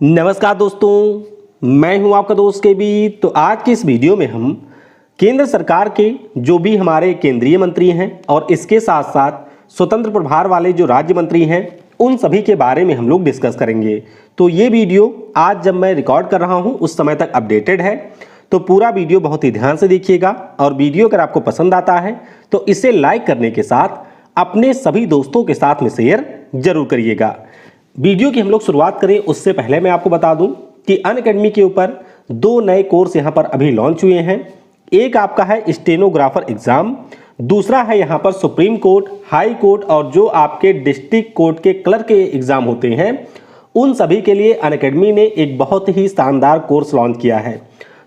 नमस्कार दोस्तों, मैं हूं आपका दोस्त के बी। तो आज की इस वीडियो में हम केंद्र सरकार के जो भी हमारे केंद्रीय मंत्री हैं और इसके साथ साथ स्वतंत्र प्रभार वाले जो राज्य मंत्री हैं उन सभी के बारे में हम लोग डिस्कस करेंगे। तो ये वीडियो आज जब मैं रिकॉर्ड कर रहा हूं उस समय तक अपडेटेड है, तो पूरा वीडियो बहुत ही ध्यान से देखिएगा। और वीडियो अगर आपको पसंद आता है तो इसे लाइक करने के साथ अपने सभी दोस्तों के साथ में शेयर जरूर करिएगा। वीडियो की हम लोग शुरुआत करें उससे पहले मैं आपको बता दूं कि अनअकैडमी के ऊपर दो नए कोर्स यहां पर अभी लॉन्च हुए हैं। एक आपका है स्टेनोग्राफर एग्जाम, दूसरा है यहां पर सुप्रीम कोर्ट, हाई कोर्ट और जो आपके डिस्ट्रिक्ट कोर्ट के क्लर्क के एग्जाम होते हैं उन सभी के लिए अनअकैडमी ने एक बहुत ही शानदार कोर्स लॉन्च किया है।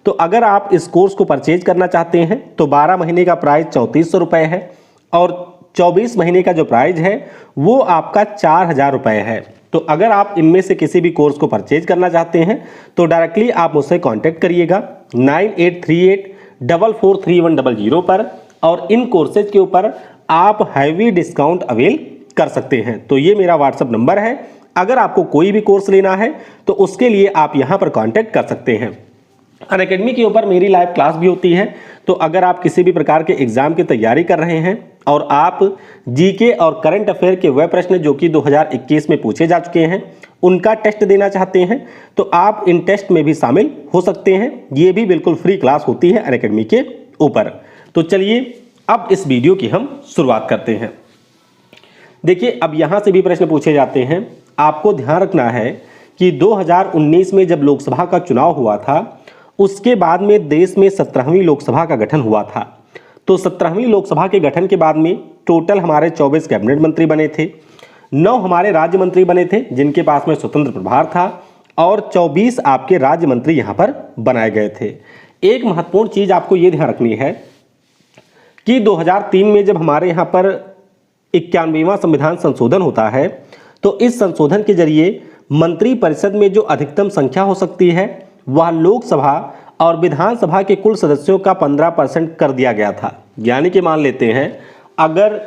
तो अगर आप इस कोर्स को परचेज करना चाहते हैं तो 12 महीने का प्राइस 3400 रुपये है और 24 महीने का जो प्राइस है वो आपका 4000 रुपये है। तो अगर आप इनमें से किसी भी कोर्स को परचेज करना चाहते हैं तो डायरेक्टली आप मुझसे कांटेक्ट करिएगा 9838443100 पर, और इन कोर्सेज के ऊपर आप हैवी डिस्काउंट अवेल कर सकते हैं। तो ये मेरा व्हाट्सएप नंबर है, अगर आपको कोई भी कोर्स लेना है तो उसके लिए आप यहाँ पर कांटेक्ट कर सकते हैं। अनअकैडमी के ऊपर मेरी लाइव क्लास भी होती है, तो अगर आप किसी भी प्रकार के एग्जाम की तैयारी कर रहे हैं और आप जीके और करंट अफेयर के वह प्रश्न जो कि 2021 में पूछे जा चुके हैं उनका टेस्ट देना चाहते हैं तो आप इन टेस्ट में भी शामिल हो सकते हैं। ये भी बिल्कुल फ्री क्लास होती है अनअकैडमी के ऊपर। तो चलिए अब इस वीडियो की हम शुरुआत करते हैं। देखिए, अब यहाँ से भी प्रश्न पूछे जाते हैं। आपको ध्यान रखना है कि 2019 में जब लोकसभा का चुनाव हुआ था उसके बाद में देश में 17वीं लोकसभा का गठन हुआ था। तो 17वीं लोकसभा के गठन के बाद में टोटल हमारे 24 कैबिनेट मंत्री बने थे, 9 हमारे राज्य मंत्री बने थे जिनके पास में स्वतंत्र प्रभार था और 24 आपके राज्य मंत्री यहाँ पर बनाए गए थे। एक महत्वपूर्ण चीज आपको ये ध्यान रखनी है कि 2003 में जब हमारे यहाँ पर 91वां संविधान संशोधन होता है तो इस संशोधन के जरिए मंत्री परिषद में जो अधिकतम संख्या हो सकती है वह लोकसभा और विधानसभा के कुल सदस्यों का 15% कर दिया गया था। यानी कि मान लेते हैं अगर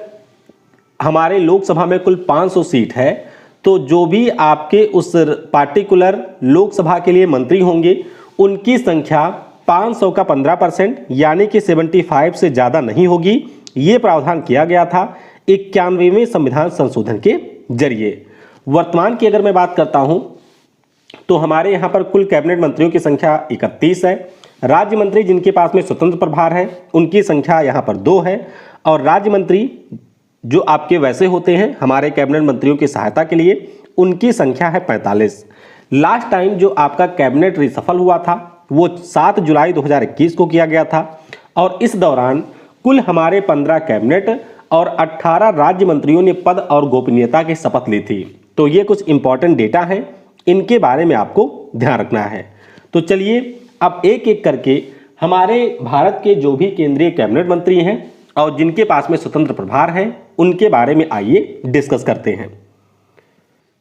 हमारे लोकसभा में कुल 500 सीट है तो जो भी आपके उस पार्टिकुलर लोकसभा के लिए मंत्री होंगे उनकी संख्या 500 का 15% यानी कि 75 से ज़्यादा नहीं होगी। ये प्रावधान किया गया था 91वें संविधान संशोधन के जरिए। वर्तमान की अगर मैं बात करता हूं तो हमारे यहाँ पर कुल कैबिनेट मंत्रियों की संख्या 31 है। राज्य मंत्री जिनके पास में स्वतंत्र प्रभार है उनकी संख्या यहाँ पर 2 है, और राज्य मंत्री जो आपके वैसे होते हैं हमारे कैबिनेट मंत्रियों की सहायता के लिए उनकी संख्या है 45। लास्ट टाइम जो आपका कैबिनेट रिसफल हुआ था वो 7 जुलाई 2021 को किया गया था और इस दौरान कुल हमारे 15 कैबिनेट और 18 राज्य मंत्रियों ने पद और गोपनीयता की शपथ ली थी। तो ये कुछ इंपॉर्टेंट डेटा हैं, इनके बारे में आपको ध्यान रखना है। तो चलिए अब एक एक करके हमारे भारत के जो भी केंद्रीय कैबिनेट मंत्री हैं और जिनके पास में स्वतंत्र प्रभार हैं उनके बारे में आइए डिस्कस करते हैं।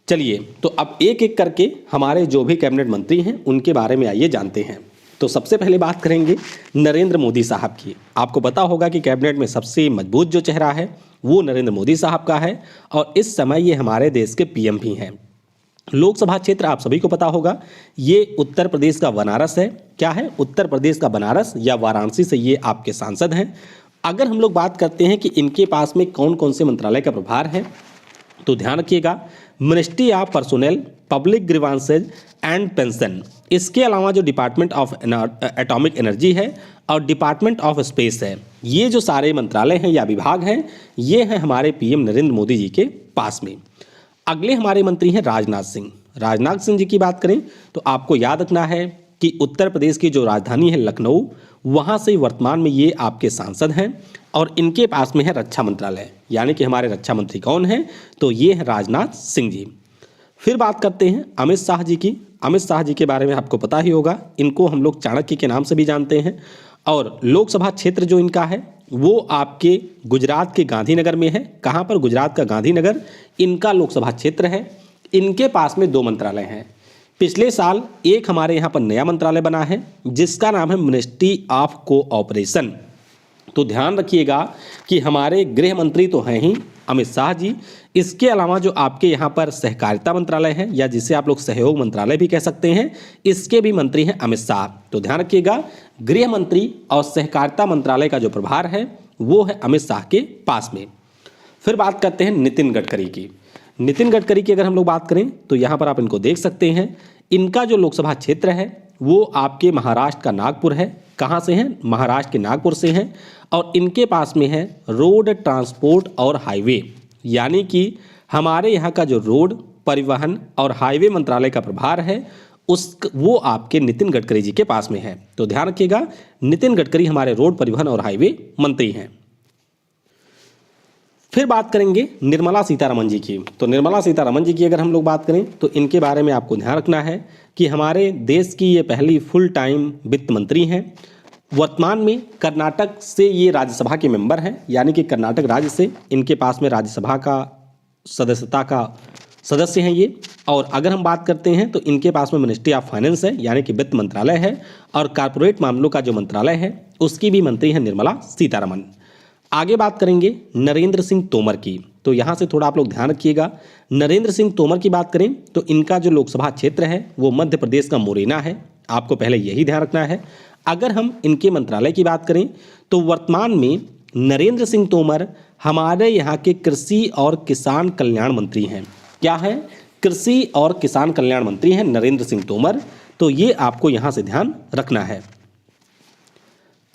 चलिए तो अब एक एक करके हमारे जो भी कैबिनेट मंत्री हैं उनके बारे में आइए जानते हैं। तो सबसे पहले बात करेंगे नरेंद्र मोदी साहब की। आपको पता होगा कि कैबिनेट में सबसे मजबूत जो चेहरा है वो नरेंद्र मोदी साहब का है और इस समय ये हमारे देश के पीएम भी हैं। लोकसभा क्षेत्र आप सभी को पता होगा ये उत्तर प्रदेश का बनारस है। क्या है? उत्तर प्रदेश का बनारस या वाराणसी से ये आपके सांसद हैं। अगर हम लोग बात करते हैं कि इनके पास में कौन कौन से मंत्रालय का प्रभार है तो ध्यान रखिएगा, ministry of personnel, public grievances and pension, इसके अलावा जो डिपार्टमेंट ऑफ एटॉमिक एनर्जी है और डिपार्टमेंट ऑफ स्पेस है, ये जो सारे मंत्रालय हैं या विभाग हैं ये हैं हमारे पीएम नरेंद्र मोदी जी के पास में। अगले हमारे मंत्री हैं राजनाथ सिंह। राजनाथ सिंह जी की बात करें तो आपको याद रखना है कि उत्तर प्रदेश की जो राजधानी है लखनऊ, वहाँ से वर्तमान में ये आपके सांसद हैं और इनके पास में है रक्षा मंत्रालय। यानी कि हमारे रक्षा मंत्री कौन हैं तो ये हैं राजनाथ सिंह जी। फिर बात करते हैं अमित शाह जी की। अमित शाह जी के बारे में आपको पता ही होगा, इनको हम लोग चाणक्य के नाम से भी जानते हैं और लोकसभा क्षेत्र जो इनका है वो आपके गुजरात के गांधीनगर में है। कहाँ पर? गुजरात का गांधीनगर इनका लोकसभा क्षेत्र है। इनके पास में 2 मंत्रालय हैं। पिछले साल एक हमारे यहाँ पर नया मंत्रालय बना है जिसका नाम है मिनिस्ट्री ऑफ कोऑपरेशन। तो ध्यान रखिएगा कि हमारे गृह मंत्री तो हैं ही अमित शाह जी, इसके अलावा जो आपके यहाँ पर सहकारिता मंत्रालय है या जिसे आप लोग सहयोग मंत्रालय भी कह सकते हैं, इसके भी मंत्री हैं अमित शाह। तो ध्यान रखिएगा गृह मंत्री और सहकारिता मंत्रालय का जो प्रभार है वो है अमित शाह के पास में। फिर बात करते हैं नितिन गडकरी की। नितिन गडकरी की अगर हम लोग बात करें तो यहाँ पर आप इनको देख सकते हैं, इनका जो लोकसभा क्षेत्र है वो आपके महाराष्ट्र का नागपुर है। कहाँ से हैं? महाराष्ट्र के नागपुर से हैं। और इनके पास में है रोड ट्रांसपोर्ट और हाईवे, यानी कि हमारे यहाँ का जो रोड परिवहन और हाईवे मंत्रालय का प्रभार है वो आपके नितिन गडकरी जी के पास में है। तो ध्यान रखिएगा नितिन गडकरी हमारे रोड परिवहन और हाईवे मंत्री हैं। फिर बात करेंगे निर्मला सीतारमण जी की। तो निर्मला सीतारमण जी की अगर हम लोग बात करें तो इनके बारे में आपको ध्यान रखना है कि हमारे देश की ये पहली फुल टाइम वित्त मंत्री हैं। वर्तमान में कर्नाटक से ये राज्यसभा के मेंबर हैं, यानी कि कर्नाटक राज्य से इनके पास में राज्यसभा का सदस्यता का सदस्य हैं ये। और अगर हम बात करते हैं तो इनके पास में मिनिस्ट्री ऑफ फाइनेंस है, यानी कि वित्त मंत्रालय है, और कारपोरेट मामलों का जो मंत्रालय है उसकी भी मंत्री है निर्मला सीतारमण। आगे बात करेंगे नरेंद्र सिंह तोमर की। तो यहाँ से थोड़ा आप लोग ध्यान रखिएगा, नरेंद्र सिंह तोमर की बात करें तो इनका जो लोकसभा क्षेत्र है वो मध्य प्रदेश का मुरैना है। आपको पहले यही ध्यान रखना है। अगर हम इनके मंत्रालय की बात करें तो वर्तमान में नरेंद्र सिंह तोमर हमारे यहाँ के कृषि और किसान कल्याण मंत्री हैं। क्या है? कृषि और किसान कल्याण मंत्री हैं नरेंद्र सिंह तोमर। तो ये आपको यहाँ से ध्यान रखना है।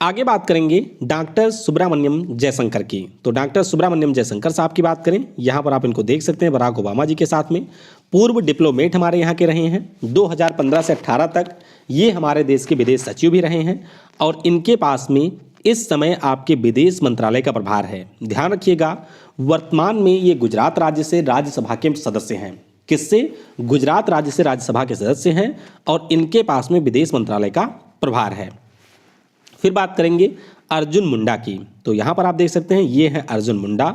आगे बात करेंगे डॉक्टर सुब्रमण्यम जयशंकर की। तो डॉक्टर सुब्रमण्यम जयशंकर साहब की बात करें, यहाँ पर आप इनको देख सकते हैं बराक ओबामा जी के साथ में। पूर्व डिप्लोमेट हमारे यहाँ के रहे हैं। 2015 से 18 तक ये हमारे देश के विदेश सचिव भी रहे हैं और इनके पास में इस समय आपके विदेश मंत्रालय का प्रभार है। ध्यान रखिएगा वर्तमान में ये गुजरात राज्य से राज्यसभा के सदस्य हैं। किससे? गुजरात राज्य से राज्यसभा के सदस्य हैं और इनके पास में विदेश मंत्रालय का प्रभार है। फिर बात करेंगे अर्जुन मुंडा की। तो यहाँ पर आप देख सकते हैं ये है अर्जुन मुंडा।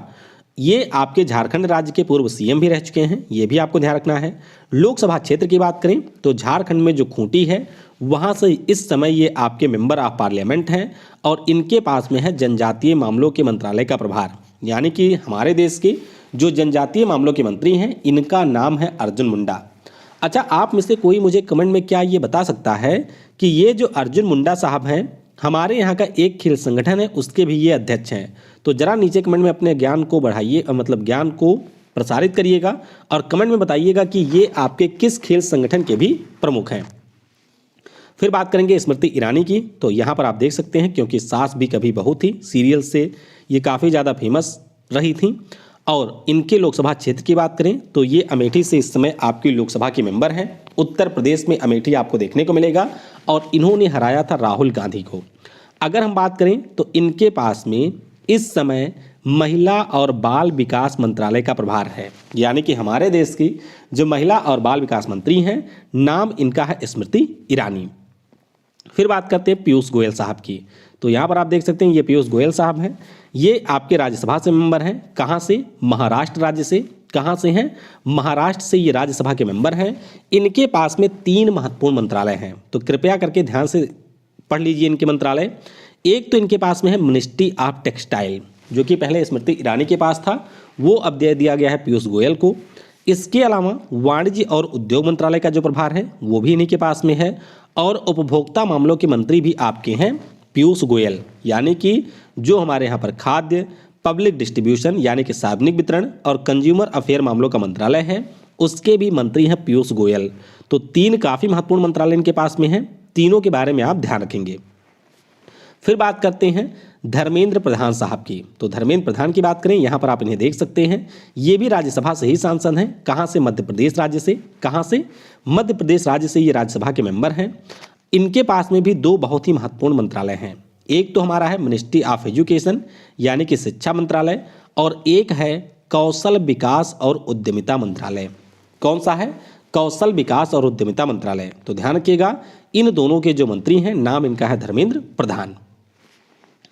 ये आपके झारखंड राज्य के पूर्व सीएम भी रह चुके हैं, ये भी आपको ध्यान रखना है। लोकसभा क्षेत्र की बात करें तो झारखंड में जो खूंटी है वहाँ से इस समय ये आपके मेंबर ऑफ पार्लियामेंट हैं और इनके पास में है जनजातीय मामलों के मंत्रालय का प्रभार, यानी कि हमारे देश के जो जनजातीय मामलों के मंत्री हैं इनका नाम है अर्जुन मुंडा। अच्छा, आप में से कोई मुझे कमेंट में क्या ये बता सकता है कि ये जो अर्जुन मुंडा साहब हैं हमारे यहाँ का एक खेल संगठन है उसके भी ये अध्यक्ष हैं? तो जरा नीचे कमेंट में अपने ज्ञान को बढ़ाइए, मतलब ज्ञान को प्रसारित करिएगा और कमेंट में बताइएगा कि ये आपके किस खेल संगठन के भी प्रमुख हैं। फिर बात करेंगे स्मृति ईरानी की। तो यहाँ पर आप देख सकते हैं क्योंकि सास भी कभी बहू थी सीरियल से ये काफ़ी ज़्यादा फेमस रही थी। और इनके लोकसभा क्षेत्र की बात करें तो ये अमेठी से इस समय आपकी लोकसभा के मेंबर हैं। उत्तर प्रदेश में अमेठी आपको देखने को मिलेगा और इन्होंने हराया था राहुल गांधी को। अगर हम बात करें तो इनके पास में इस समय महिला और बाल विकास मंत्रालय का प्रभार है, यानी कि हमारे देश की जो महिला और बाल विकास मंत्री हैं नाम इनका है स्मृति ईरानी। फिर बात करते हैं पीयूष गोयल साहब की। तो यहाँ पर आप देख सकते हैं ये पीयूष गोयल साहब हैं। ये आपके राज्यसभा से मेंबर हैं। कहाँ से? महाराष्ट्र राज्य से। कहाँ से हैं? महाराष्ट्र से ये राज्यसभा के मेंबर हैं। इनके पास में 3 महत्वपूर्ण मंत्रालय हैं, तो कृपया करके ध्यान से पढ़ लीजिए इनके मंत्रालय। एक तो इनके पास में है मिनिस्ट्री ऑफ टेक्सटाइल, जो कि पहले स्मृति ईरानी के पास था, वो अब दे दिया गया है पीयूष गोयल को। इसके अलावा वाणिज्य और उद्योग मंत्रालय का जो प्रभार है वो भी इन्हीं के पास में है और उपभोक्ता मामलों के मंत्री भी आपके हैं पीयूष गोयल, यानी कि जो हमारे यहाँ पर खाद्य, पब्लिक डिस्ट्रीब्यूशन यानी कि सार्वजनिक वितरण और कंज्यूमर अफेयर मामलों का मंत्रालय है उसके भी मंत्री हैं पीयूष गोयल। तो 3 काफ़ी महत्वपूर्ण मंत्रालय इनके पास में हैं, तीनों के बारे में आप ध्यान रखेंगे। फिर बात करते हैं धर्मेंद्र प्रधान साहब की। तो धर्मेंद्र प्रधान की बात करें, यहाँ पर आप इन्हें देख सकते हैं, ये भी राज्यसभा से ही सांसद हैं। कहाँ से? मध्य प्रदेश राज्य से। कहाँ से? मध्य प्रदेश राज्य से ये राज्यसभा के मेंबर हैं। इनके पास में भी 2 बहुत ही महत्वपूर्ण मंत्रालय हैं। एक तो हमारा है मिनिस्ट्री ऑफ एजुकेशन यानी कि शिक्षा मंत्रालय और एक है कौशल विकास और उद्यमिता मंत्रालय। कौन सा है? कौशल विकास और उद्यमिता मंत्रालय। तो ध्यान रखिएगा इन दोनों के जो मंत्री हैं नाम इनका है धर्मेंद्र प्रधान।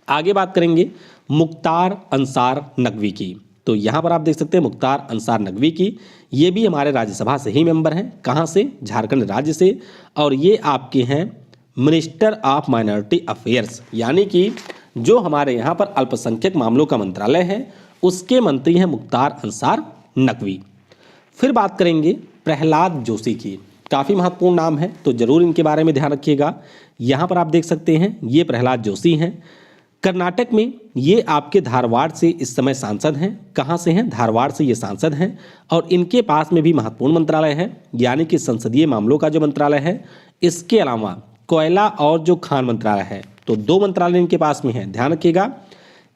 आगे बात करेंगे मुख्तार अंसार नकवी की। तो यहाँ पर आप देख सकते हैं मुख्तार अंसार नकवी की, ये भी हमारे राज्यसभा से ही मेंबर हैं। कहाँ से? झारखंड राज्य से। और ये आपके हैं मिनिस्टर ऑफ माइनॉरिटी अफेयर्स, यानी कि जो हमारे यहाँ पर अल्पसंख्यक मामलों का मंत्रालय है उसके मंत्री हैं मुख्तार अंसार नकवी। फिर बात करेंगे प्रहलाद जोशी की, काफ़ी महत्वपूर्ण नाम है तो जरूर इनके बारे में ध्यान रखिएगा। यहाँ पर आप देख सकते हैं ये प्रहलाद जोशी हैं। कर्नाटक में ये आपके धारवाड़ से इस समय सांसद हैं। कहाँ से हैं? धारवाड़ से ये सांसद हैं। और इनके पास में भी महत्वपूर्ण मंत्रालय है, यानी कि संसदीय मामलों का जो मंत्रालय है, इसके अलावा कोयला और जो खान मंत्रालय है, तो 2 मंत्रालय इनके पास में है, ध्यान रखिएगा।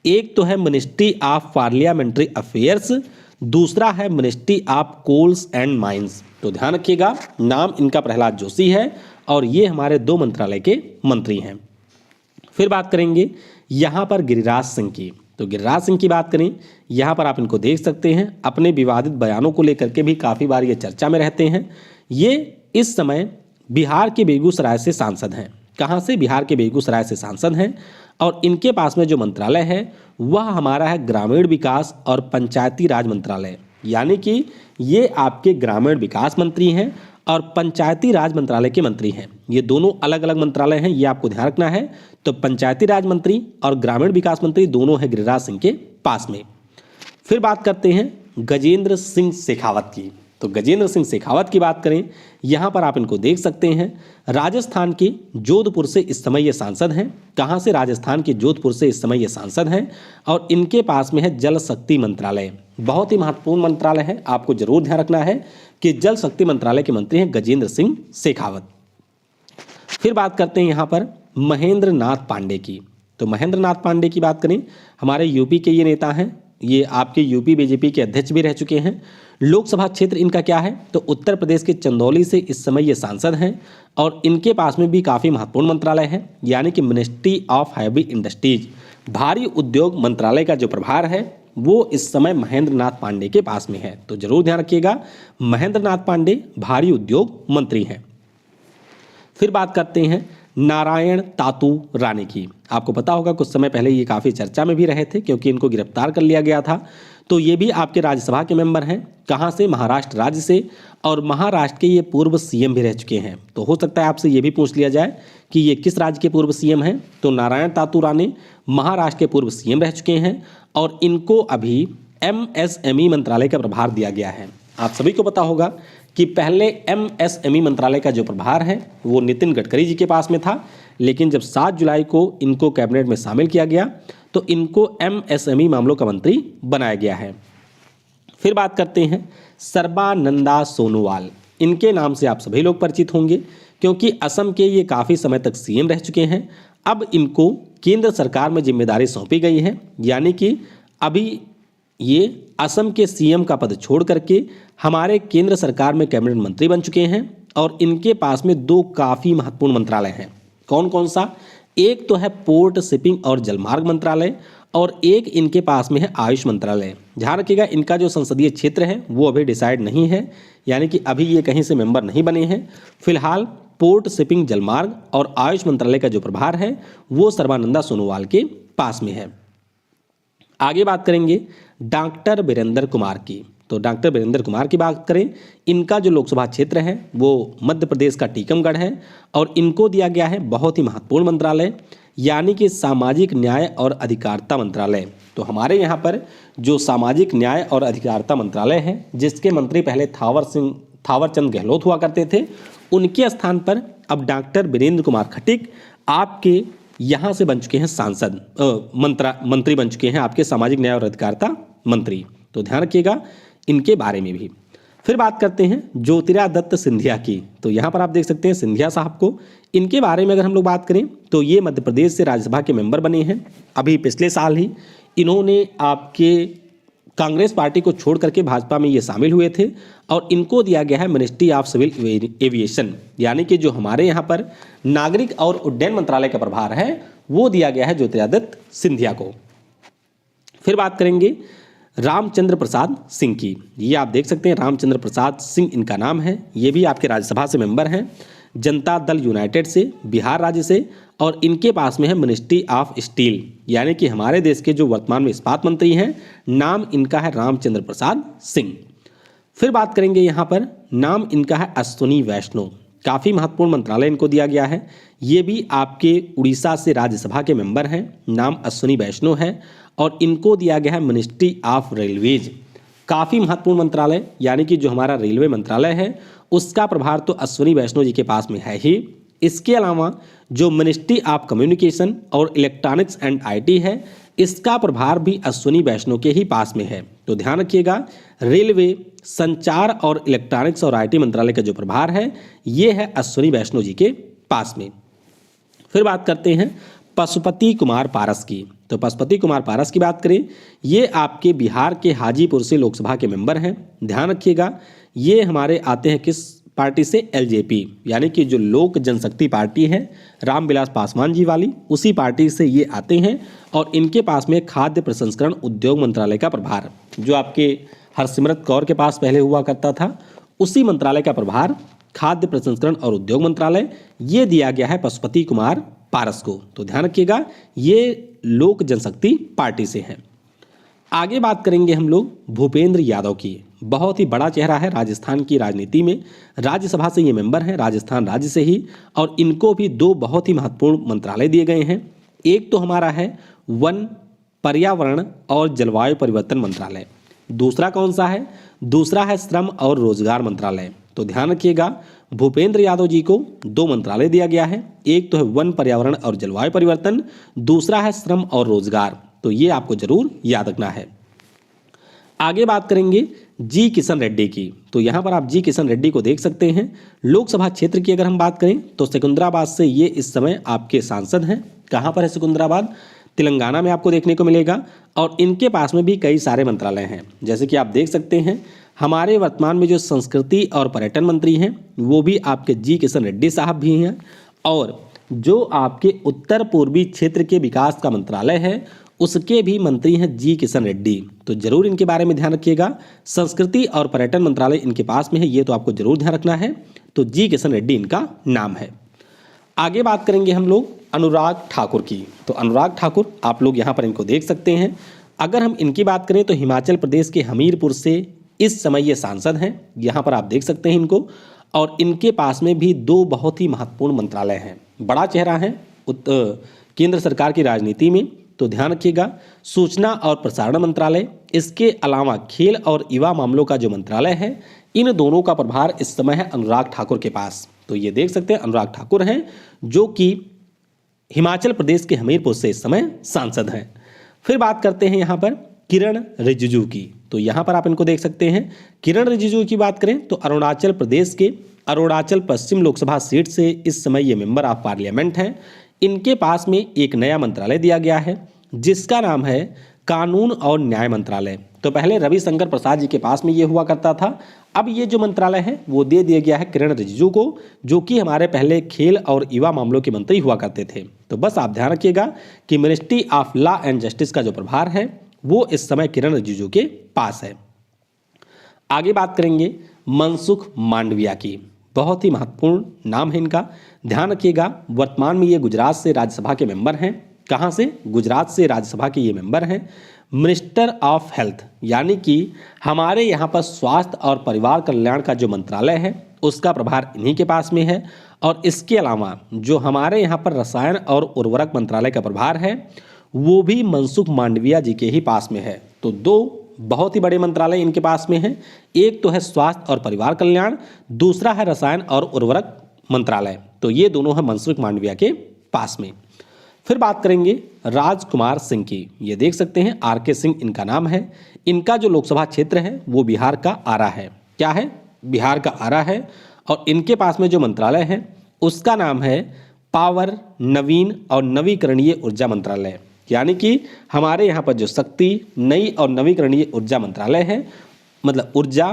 एक तो है मिनिस्ट्री ऑफ पार्लियामेंट्री अफेयर्स, दूसरा है ministry of coals and mines. तो ध्यान रखिएगा, नाम इनका प्रहलाद जोशी है और ये हमारे 2 मंत्रालय के मंत्री हैं। फिर बात करेंगे यहाँ पर गिरिराज सिंह की। तो गिरिराज सिंह की बात करें, यहाँ पर आप इनको देख सकते हैं, अपने विवादित बयानों को लेकर के भी काफ़ी बार ये चर्चा में रहते हैं। ये इस समय बिहार के बेगूसराय से सांसद हैं। कहाँ से? बिहार के बेगूसराय से सांसद हैं। और इनके पास में जो मंत्रालय है वह हमारा है ग्रामीण विकास और पंचायती राज मंत्रालय, यानी कि ये आपके ग्रामीण विकास मंत्री हैं और पंचायती राज मंत्रालय के मंत्री हैं। ये दोनों अलग अलग मंत्रालय हैं, ये आपको ध्यान रखना है। तो पंचायती राज मंत्री और ग्रामीण विकास मंत्री दोनों हैं गिरिराज सिंह के पास में। फिर बात करते हैं गजेंद्र सिंह शेखावत की। तो गजेंद्र सिंह शेखावत की बात करें, यहाँ पर आप इनको देख सकते हैं, राजस्थान के जोधपुर से इस समय ये सांसद हैं। कहाँ से? राजस्थान के जोधपुर से इस समय ये सांसद हैं। और इनके पास में है जल शक्ति मंत्रालय, बहुत ही महत्वपूर्ण मंत्रालय है, आपको जरूर ध्यान रखना है कि जल शक्ति मंत्रालय के मंत्री हैं गजेंद्र सिंह शेखावत। फिर बात करते हैं यहाँ पर महेंद्र नाथ पांडे की। तो महेंद्र नाथ पांडे की बात करें, हमारे यूपी के ये नेता हैं, ये आपके यूपी बीजेपी के अध्यक्ष भी रह चुके हैं। लोकसभा क्षेत्र इनका क्या है? तो उत्तर प्रदेश के चंदौली से इस समय ये सांसद हैं। और इनके पास में भी काफ़ी महत्वपूर्ण मंत्रालय है, यानी कि मिनिस्ट्री ऑफ हैवी इंडस्ट्रीज, भारी उद्योग मंत्रालय का जो प्रभार है वो इस समय महेंद्र नाथ पांडे के पास में है। तो जरूर ध्यान रखिएगा, महेंद्र नाथ पांडे भारी उद्योग मंत्री हैं। फिर बात करते हैं नारायण तातू राणे की। आपको पता होगा कुछ समय पहले ये काफ़ी चर्चा में भी रहे थे क्योंकि इनको गिरफ्तार कर लिया गया था। तो ये भी आपके राज्यसभा के मेंबर हैं। कहाँ से? महाराष्ट्र राज्य से। और महाराष्ट्र के ये पूर्व सीएम भी रह चुके हैं। तो हो सकता है आपसे ये भी पूछ लिया जाए कि ये किस राज्य के पूर्व सीएम हैं। तो नारायण तातू राणे महाराष्ट्र के पूर्व सीएम रह चुके हैं और इनको अभी एमएसएमई मंत्रालय का प्रभार दिया गया है। आप सभी को पता होगा कि पहले एमएसएमई मंत्रालय का जो प्रभार है वो नितिन गडकरी जी के पास में था, लेकिन जब 7 जुलाई को इनको कैबिनेट में शामिल किया गया तो इनको एमएसएमई मामलों का मंत्री बनाया गया है। फिर बात करते हैं सर्बानंदा सोनोवाल। इनके नाम से आप सभी लोग परिचित होंगे क्योंकि असम के ये काफ़ी समय तक सीएम रह चुके हैं। अब इनको केंद्र सरकार में जिम्मेदारी सौंपी गई है, यानी कि अभी ये असम के सीएम का पद छोड़ करके हमारे केंद्र सरकार में कैबिनेट मंत्री बन चुके हैं। और इनके पास में 2 काफ़ी महत्वपूर्ण मंत्रालय हैं। कौन कौन सा? एक तो है पोर्ट शिपिंग और जलमार्ग मंत्रालय और एक इनके पास में है आयुष मंत्रालय। ध्यान रखिएगा, इनका जो संसदीय क्षेत्र है वो अभी डिसाइड नहीं है, यानी कि अभी ये कहीं से मेंबर नहीं बने हैं। फिलहाल पोर्ट शिपिंग जलमार्ग और आयुष मंत्रालय का जो प्रभार है वो सर्बानंदा सोनोवाल के पास में है। आगे बात करेंगे डॉक्टर वीरेंद्र कुमार की। तो डॉक्टर वीरेंद्र कुमार की बात करें, इनका जो लोकसभा क्षेत्र है वो मध्य प्रदेश का टीकमगढ़ है और इनको दिया गया है बहुत ही महत्वपूर्ण मंत्रालय, यानी कि सामाजिक न्याय और अधिकारिता मंत्रालय। तो हमारे यहाँ पर जो सामाजिक न्याय और अधिकारिता मंत्रालय है जिसके मंत्री पहले थावरचंद गहलोत हुआ करते थे, उनके स्थान पर अब डॉक्टर वीरेंद्र कुमार खटीक आपके यहाँ से बन चुके हैं सांसद, मंत्री बन चुके हैं आपके सामाजिक न्याय और अधिकारिता मंत्री। तो ध्यान रखिएगा इनके बारे में भी। फिर बात करते हैं ज्योतिरादित्य सिंधिया की। तो यहाँ पर आप देख सकते हैं सिंधिया साहब को। इनके बारे में अगर हम लोग बात करें तो ये मध्य प्रदेश से राज्यसभा के मेंबर बने हैं। अभी पिछले साल ही इन्होंने आपके कांग्रेस पार्टी को छोड़ करके भाजपा में ये शामिल हुए थे और इनको दिया गया है मिनिस्ट्री ऑफ सिविल एविएशन, यानी कि जो हमारे यहाँ पर नागरिक और उड्डयन मंत्रालय का प्रभार है वो दिया गया है ज्योतिरादित्य सिंधिया को। फिर बात करेंगे रामचंद्र प्रसाद सिंह की। ये आप देख सकते हैं रामचंद्र प्रसाद सिंह इनका नाम है। ये भी आपके राज्यसभा से मेंबर हैं, जनता दल यूनाइटेड से, बिहार राज्य से। और इनके पास में है मिनिस्ट्री ऑफ स्टील, यानी कि हमारे देश के जो वर्तमान में इस्पात मंत्री हैं, नाम इनका है रामचंद्र प्रसाद सिंह। फिर बात करेंगे यहाँ पर नाम इनका है अश्विनी वैष्णव। काफ़ी महत्वपूर्ण मंत्रालय इनको दिया गया है। ये भी आपके उड़ीसा से राज्यसभा के मेंबर हैं, नाम अश्विनी वैष्णव है, और इनको दिया गया है मिनिस्ट्री ऑफ रेलवेज। काफ़ी महत्वपूर्ण मंत्रालय, यानी कि जो हमारा रेलवे मंत्रालय है उसका प्रभार तो अश्विनी वैष्णव जी के पास में है ही। इसके अलावा जो मिनिस्ट्री ऑफ कम्युनिकेशन और इलेक्ट्रॉनिक्स एंड आईटी है, इसका प्रभार भी अश्विनी वैष्णव के ही पास में है। तो ध्यान रखिएगा, रेलवे, संचार और इलेक्ट्रॉनिक्स और आईटी मंत्रालय का जो प्रभार है ये है अश्विनी वैष्णव जी के पास में। फिर बात करते हैं पशुपति कुमार पारस की। तो पशुपति कुमार पारस की बात करें, ये आपके बिहार के हाजीपुर से लोकसभा के मेंबर हैं। ध्यान रखिएगा, ये हमारे आते हैं किस पार्टी से? एलजेपी, यानी कि जो लोक जनशक्ति पार्टी है रामविलास पासवान जी वाली, उसी पार्टी से ये आते हैं। और इनके पास में खाद्य प्रसंस्करण उद्योग मंत्रालय का प्रभार, जो आपके हरसिमरत कौर के पास पहले हुआ करता था, उसी मंत्रालय का प्रभार खाद्य प्रसंस्करण और उद्योग मंत्रालय, ये दिया गया है पशुपति कुमार पारस को। तो ध्यान रखिएगा, ये लोक जनशक्ति पार्टी से है। आगे बात करेंगे हम लोग भूपेंद्र यादव की। बहुत ही बड़ा चेहरा है राजस्थान की राजनीति में, राज्यसभा से ये मेंबर हैं, राजस्थान राज्य से ही, और इनको भी दो बहुत ही महत्वपूर्ण मंत्रालय दिए गए हैं। एक तो हमारा है वन, पर्यावरण और जलवायु परिवर्तन मंत्रालय। दूसरा कौन सा है? दूसरा है श्रम और रोजगार मंत्रालय। तो ध्यान रखिएगा, भूपेंद्र यादव जी को दो मंत्रालय दिया गया है। एक तो है वन, पर्यावरण और जलवायु परिवर्तन, दूसरा है श्रम और रोजगार। तो ये आपको जरूर याद रखना है। आगे बात करेंगे जी किशन रेड्डी की। तो यहाँ पर आप जी किशन रेड्डी को देख सकते हैं। लोकसभा क्षेत्र की अगर हम बात करें तो सिकंदराबाद से ये इस समय आपके सांसद हैं। कहाँ पर है सिकंदराबाद? तेलंगाना में आपको देखने को मिलेगा। और इनके पास में भी कई सारे मंत्रालय हैं, जैसे कि आप देख सकते हैं हमारे वर्तमान में जो संस्कृति और पर्यटन मंत्री हैं वो भी आपके जी किशन रेड्डी साहब भी हैं। और जो आपके उत्तर पूर्वी क्षेत्र के विकास का मंत्रालय है उसके भी मंत्री हैं जी किशन रेड्डी। तो जरूर इनके बारे में ध्यान रखिएगा। संस्कृति और पर्यटन मंत्रालय इनके पास में है, ये तो आपको जरूर ध्यान रखना है। तो जी किशन रेड्डी इनका नाम है। आगे बात करेंगे हम लोग अनुराग ठाकुर की। तो अनुराग ठाकुर आप लोग यहाँ पर इनको देख सकते हैं। अगर हम इनकी बात करें तो हिमाचल प्रदेश के हमीरपुर से इस समय ये सांसद हैं। यहाँ पर आप देख सकते हैं इनको। और इनके पास में भी दो बहुत ही महत्वपूर्ण मंत्रालय हैं। बड़ा चेहरा है केंद्र सरकार की राजनीति में। तो ध्यान रखिएगा, सूचना और प्रसारण मंत्रालय, इसके अलावा खेल और युवा मामलों का जो मंत्रालय है, इन दोनों का प्रभार इस समय है अनुराग ठाकुर के पास। तो ये देख सकते हैं अनुराग ठाकुर हैं जो कि हिमाचल प्रदेश के हमीरपुर से इस समय सांसद हैं। फिर बात करते हैं यहाँ पर किरण रिजिजू की। तो यहाँ पर आप इनको देख सकते हैं। किरण रिजिजू की बात करें तो अरुणाचल प्रदेश के अरुणाचल पश्चिम लोकसभा सीट से इस समय ये मेंबर ऑफ पार्लियामेंट हैं। इनके पास में एक नया मंत्रालय दिया गया है जिसका नाम है कानून और न्याय मंत्रालय। तो पहले रविशंकर प्रसाद जी के पास में ये हुआ करता था। अब ये जो मंत्रालय है वो दे दिया गया है किरण रिजिजू को, जो कि हमारे पहले खेल और युवा मामलों के मंत्री हुआ करते थे। तो बस आप ध्यान रखिएगा कि ministry of law and justice का जो प्रभार है वो इस समय किरण रिजिजू के पास है। आगे बात करेंगे मनसुख मांडविया की। बहुत ही महत्वपूर्ण नाम है इनका। ध्यान रखिएगा, वर्तमान में ये गुजरात से राज्यसभा के मेंबर हैं। कहाँ से? गुजरात से राज्यसभा के ये मेंबर हैं। मिनिस्टर ऑफ हेल्थ, यानी कि हमारे यहाँ पर स्वास्थ्य और परिवार कल्याण का जो मंत्रालय है उसका प्रभार इन्हीं के पास में है। और इसके अलावा जो हमारे यहाँ पर रसायन और उर्वरक मंत्रालय का प्रभार है वो भी मनसुख मांडविया जी के ही पास में है। तो दो बहुत ही बड़े मंत्रालय इनके पास में हैं। एक तो है स्वास्थ्य और परिवार कल्याण, दूसरा है रसायन और उर्वरक मंत्रालय। तो ये दोनों है मनसुख मांडविया के पास में। फिर बात करेंगे राजकुमार सिंह की। ये देख सकते हैं आर.के. सिंह इनका नाम है। इनका जो लोकसभा क्षेत्र है वो बिहार का आरा है। क्या है? बिहार का आरा है। और इनके पास में जो मंत्रालय है उसका नाम है पावर, नवीन और नवीकरणीय ऊर्जा मंत्रालय। यानी कि हमारे यहाँ पर जो शक्ति, नई और नवीकरणीय ऊर्जा मंत्रालय है, मतलब ऊर्जा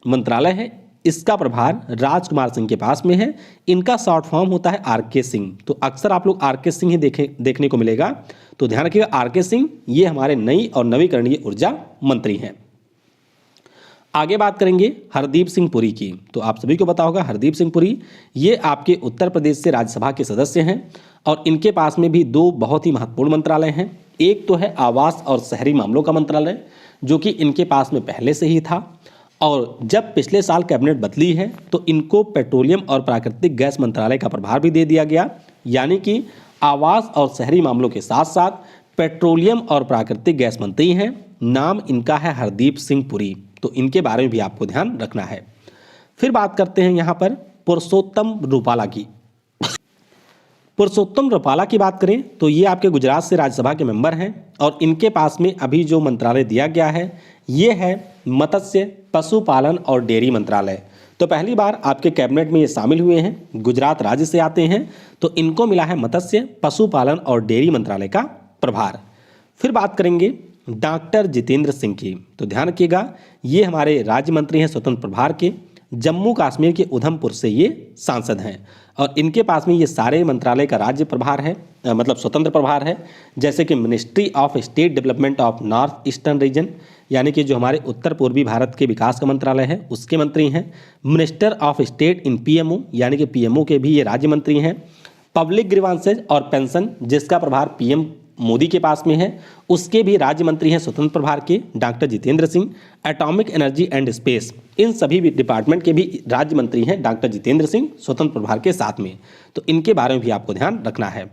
मंत्रालय है, इसका प्रभार राजकुमार सिंह के पास में है। इनका शॉर्ट फॉर्म होता है आर.के. सिंह। तो अक्सर आप लोग आर.के. सिंह ही देखने को मिलेगा। तो ध्यान रखिएगा, आर.के. सिंह ये हमारे नई और नवीकरणीय ऊर्जा मंत्री हैं। आगे बात करेंगे हरदीप सिंह पुरी की। तो आप सभी को पता होगा हरदीप सिंह पुरी ये आपके उत्तर प्रदेश से राज्यसभा के सदस्य हैं। और इनके पास में भी दो बहुत ही महत्वपूर्ण मंत्रालय हैं। एक तो है आवास और शहरी मामलों का मंत्रालय जो कि इनके पास में पहले से ही था। और जब पिछले साल कैबिनेट बदली है तो इनको पेट्रोलियम और प्राकृतिक गैस मंत्रालय का प्रभार भी दे दिया गया, यानी कि आवास और शहरी मामलों के साथ साथ पेट्रोलियम और प्राकृतिक गैस मंत्री हैं। नाम इनका है हरदीप सिंह पुरी। तो इनके बारे में भी आपको ध्यान रखना है। फिर बात करते हैं यहाँ पर पुरुषोत्तम रूपाला की। पुरुषोत्तम रूपाला की बात करें तो ये आपके गुजरात से राज्यसभा के मेंबर हैं और इनके पास में अभी जो मंत्रालय दिया गया है ये है मत्स्य, पशुपालन और डेयरी मंत्रालय। तो पहली बार आपके कैबिनेट में ये शामिल हुए हैं, गुजरात राज्य से आते हैं, तो इनको मिला है मत्स्य, पशुपालन और डेयरी मंत्रालय का प्रभार। फिर बात करेंगे डॉक्टर जितेंद्र सिंह की। तो ध्यान रखिएगा, ये हमारे राज्य मंत्री हैं स्वतंत्र प्रभार के, जम्मू कश्मीर के उधमपुर से ये सांसद हैं और इनके पास में ये सारे मंत्रालय का राज्य प्रभार है, मतलब स्वतंत्र प्रभार है। जैसे कि ministry of state development of north eastern region, यानी कि जो हमारे उत्तर पूर्वी भारत के विकास का मंत्रालय है उसके मंत्री हैं। Minister of state in PMO, यानी कि पीएमओ के भी ये राज्य मंत्री हैं। पब्लिक ग्रीवांसेज और पेंशन, जिसका प्रभार पीएम मोदी के पास में है, उसके भी राज्य मंत्री हैं स्वतंत्र प्रभार के doctor Jitendra Singh. Atomic energy and space, इन सभी भी डिपार्टमेंट के भी राज्य मंत्री हैं डॉक्टर जितेंद्र सिंह स्वतंत्र प्रभार के साथ में। तो इनके बारे में भी आपको ध्यान रखना है।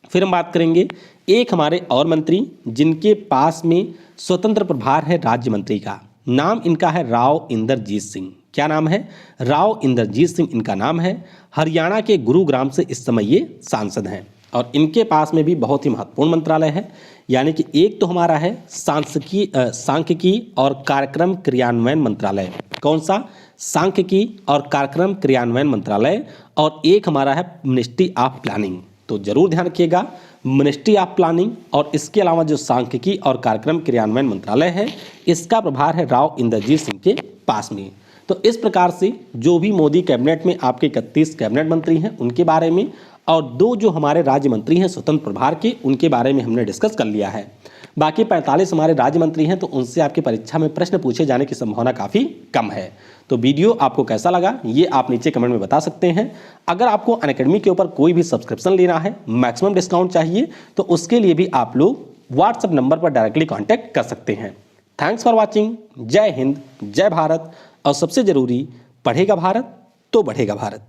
फिर हम बात करेंगे एक हमारे और मंत्री जिनके पास में स्वतंत्र प्रभार है राज्य मंत्री का। नाम इनका है राव इंदरजीत सिंह। क्या नाम है? राव इंदरजीत सिंह इनका नाम है। हरियाणा के गुरुग्राम से इस समय ये सांसद हैं और इनके पास में भी बहुत ही महत्वपूर्ण मंत्रालय है, यानी कि एक तो हमारा है सांख्यिकी और कार्यक्रम क्रियान्वयन मंत्रालय। कौन सा? सांख्यिकी और कार्यक्रम क्रियान्वयन मंत्रालय। और एक हमारा है मिनिस्ट्री ऑफ प्लानिंग। तो जरूर ध्यान रखिएगा, मिनिस्ट्री ऑफ प्लानिंग और इसके अलावा जो सांख्यिकी और कार्यक्रम क्रियान्वयन मंत्रालय है इसका प्रभार है राव इंदरजीत सिंह के पास में। तो इस प्रकार से जो भी मोदी कैबिनेट में आपके 31 कैबिनेट मंत्री हैं उनके बारे में और दो जो हमारे राज्य मंत्री हैं स्वतंत्र प्रभार के, उनके बारे में हमने डिस्कस कर लिया है। बाकी 45 हमारे राज्य मंत्री हैं तो उनसे आपकी परीक्षा में प्रश्न पूछे जाने की संभावना काफ़ी कम है। तो वीडियो आपको कैसा लगा ये आप नीचे कमेंट में बता सकते हैं। अगर आपको अनअकैडमी के ऊपर कोई भी सब्सक्रिप्शन लेना है, मैक्सिमम डिस्काउंट चाहिए, तो उसके लिए भी आप लोग व्हाट्सएप नंबर पर डायरेक्टली कॉन्टैक्ट कर सकते हैं। Thanks for watching. जय हिंद, जय भारत और सबसे जरूरी, पढ़ेगा भारत तो बढ़ेगा भारत।